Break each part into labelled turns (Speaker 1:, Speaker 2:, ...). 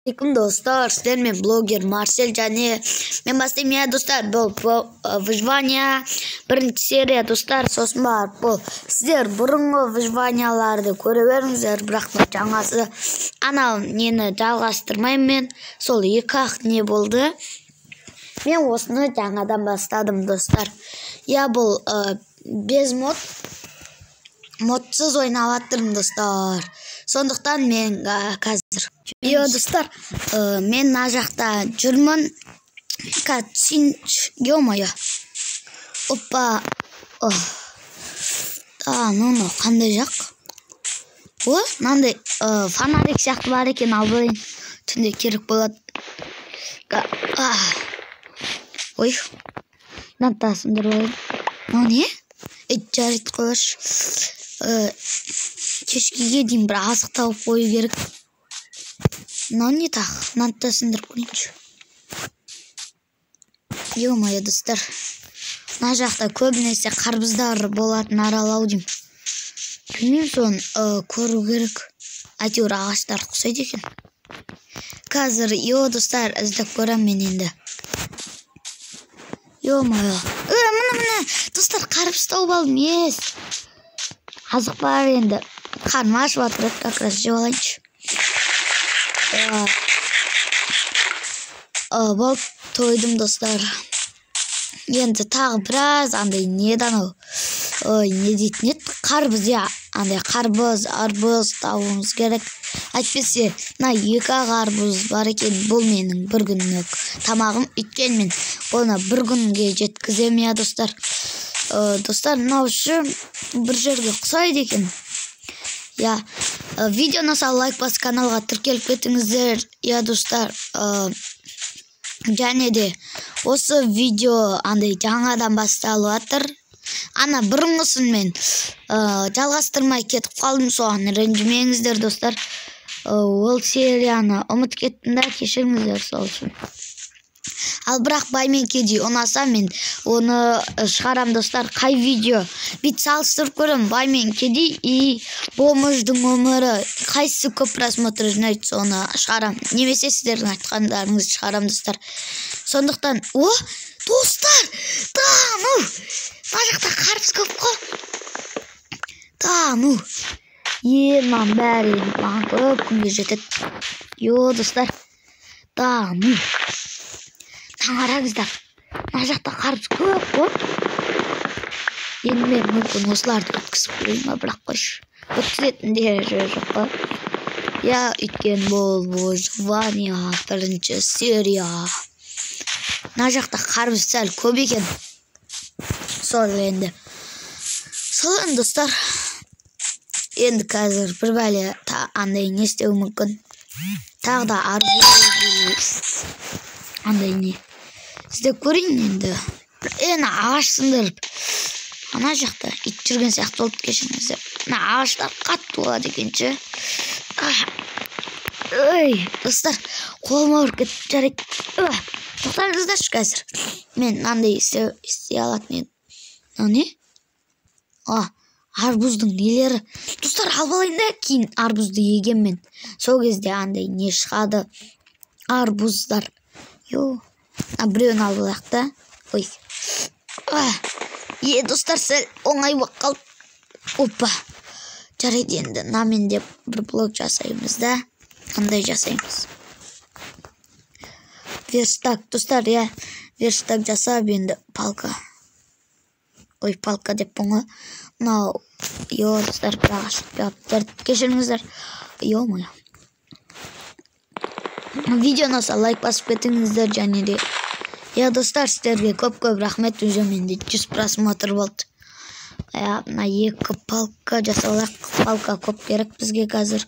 Speaker 1: Assalamualaikum достар, сіздермен блогер Марсель және мен бастаймын иә достар, бұл выживание бірінші серия достар. Сосын бар бұл сіздер бұрынғы выживанияларды көре беріңіздер, бірақ жаңасы анау нені жалғастырмаймын мен. Сол екі-ақ не болды. Мен осыны жаңадан бастадым достар. Я бұл без модсыз ойнап жатырмын достар. Сондықтан мен қазір достар, мен мына жақта жүрмін. Ё-моё. Опа. Ну қандай жақ? О, мынандай фонарик сияқты бар екен, алайын. Түнде керек болады. Ой. Нантасындыр ойын. Мынау не? Жарайды қойшы. Кешкеге дейін бір азық тауып қою керек. Мынау не тақ? Нантасындыр көрейінші. Ё-моё достар. Мына жақта көбінесе қарбыздар болатын аралау деймін. Білмеймін, соны көру керек. Әйтеуір ағаштар ұқсайды екен. Қазір достар, іздеп көрем мен енді. Ё-моё. Міне достар, қарбыз тауып алдым. Азық бар енді. Қарным ашып жатыр, как раз жеп алайыншы. Болып тойдым достар. Енді тағы біраз андай неден ау. Не дейтін еді? Қарбыз, андай қарбыз, арбыз тауымыз керек. Әйтпесе, мына екі-ақ арбыз бар екен. Бұл менің бір күнлік тамағым. Өйткені мен оны бір күнге жеткіземін иә достар. Достар, мынау үшін бір жерге ұқсайды екен. Видео ұнаса лайк басып каналға тіркеліп кетіңіздер. Достар, және де осы видео андай жаңадан басталып жатыр. Ана бұрынғысын мен жалғастырмай кетіп қалдым, соған ренжімеңіздер достар. Ол серияны ұмытып кеттім да, кешіріңіздер сол үшін. Ал бірақ баймен кеди ұнаса мен оны шығарам достар. Қай видео бит салыстырып көрем, баймен кеди и бомждың өмірі қайсысы көп просмотр жинайды, соны шығарам. Немесе сіздердің айтқандарыңызды шығарам достар. Сондықтан, достар, мына жақта қарбыз көп қой. Маған бәрі маған көп күнге жетеді. Достар, қараңыздар, мына жақта қарбыз көп қой. Енді мен мүмкін осыларды өткізіп қойма, бірақ қойшы. Өткізетін де жоқ қой. Өйткені бұл выживание бірінші серия. Мына жақта қарбыз сәл көп екен. Сол енді достар. Енді қазір бір бәле андай не істеу мүмкін. Тағы да арбыз андай не. Сізде көрейін енді. Ағаш сындырып. Ана жақта ит жүрген сияқты болып кешіңіздер. Ағаштар қатты болады екенші. Достар, қолыма ұрып кетіп жарайды. Тоқтаңыздаршы қазір. Мен мынандай істей алатын едім. Мынау не? Арбуздың нелері. Достар, алып алайын да, кейін арбузды егем мен. Сол кезде андай не шығады. Арбуздар. Біреуін алып алайық та. Достар, сәл оңай болып қалды. Опа. Жарайды енді. Намен деп бір блог жасаймыз да. Қандай жасаймыз? Верстак, достар, верстак жасап енді палка. Палка деп бұңы. Мынау, достар, бір ағашық кешіріңіздер. Ё-моё. Видео ұнаса лайк басып кетіңіздер және де. Достар, сіздерге көп-көп рахмет, уже менде 100 просмотр болды. Мына екі палка жасалақ. Палка көп керек бізге қазір.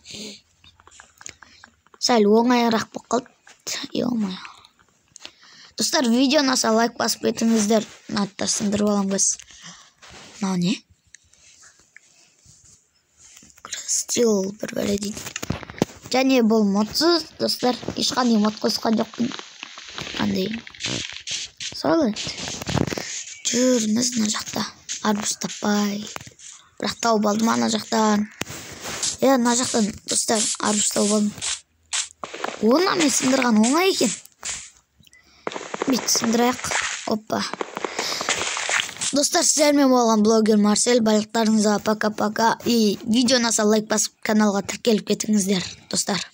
Speaker 1: Сәл оңайырақ болып қалды. Ё-моё. Достар, видео ұнаса лайк басып кетіңіздер. Натта сындырып алам біз. Мынау не? Стил бір бәле дейді. Және бұл модсыз, достар, ешқандай мод қосқан жоқпын. Қандай? Сол енді. Жүріңіз мына жақта. Арбуз таппай. Бірақ тауып алдым ана жақтан. Мына жақтан, достар, арбуз тауып алдым. Оны мен сындырған оңай екен. Бит сындырайық. Опа. Достар, sizlerle болған блогер Марсель. Барлықтарыңызға пока-пока. И видео ұнаса лайк басып каналға тіркеліп кетіңіздер, достар.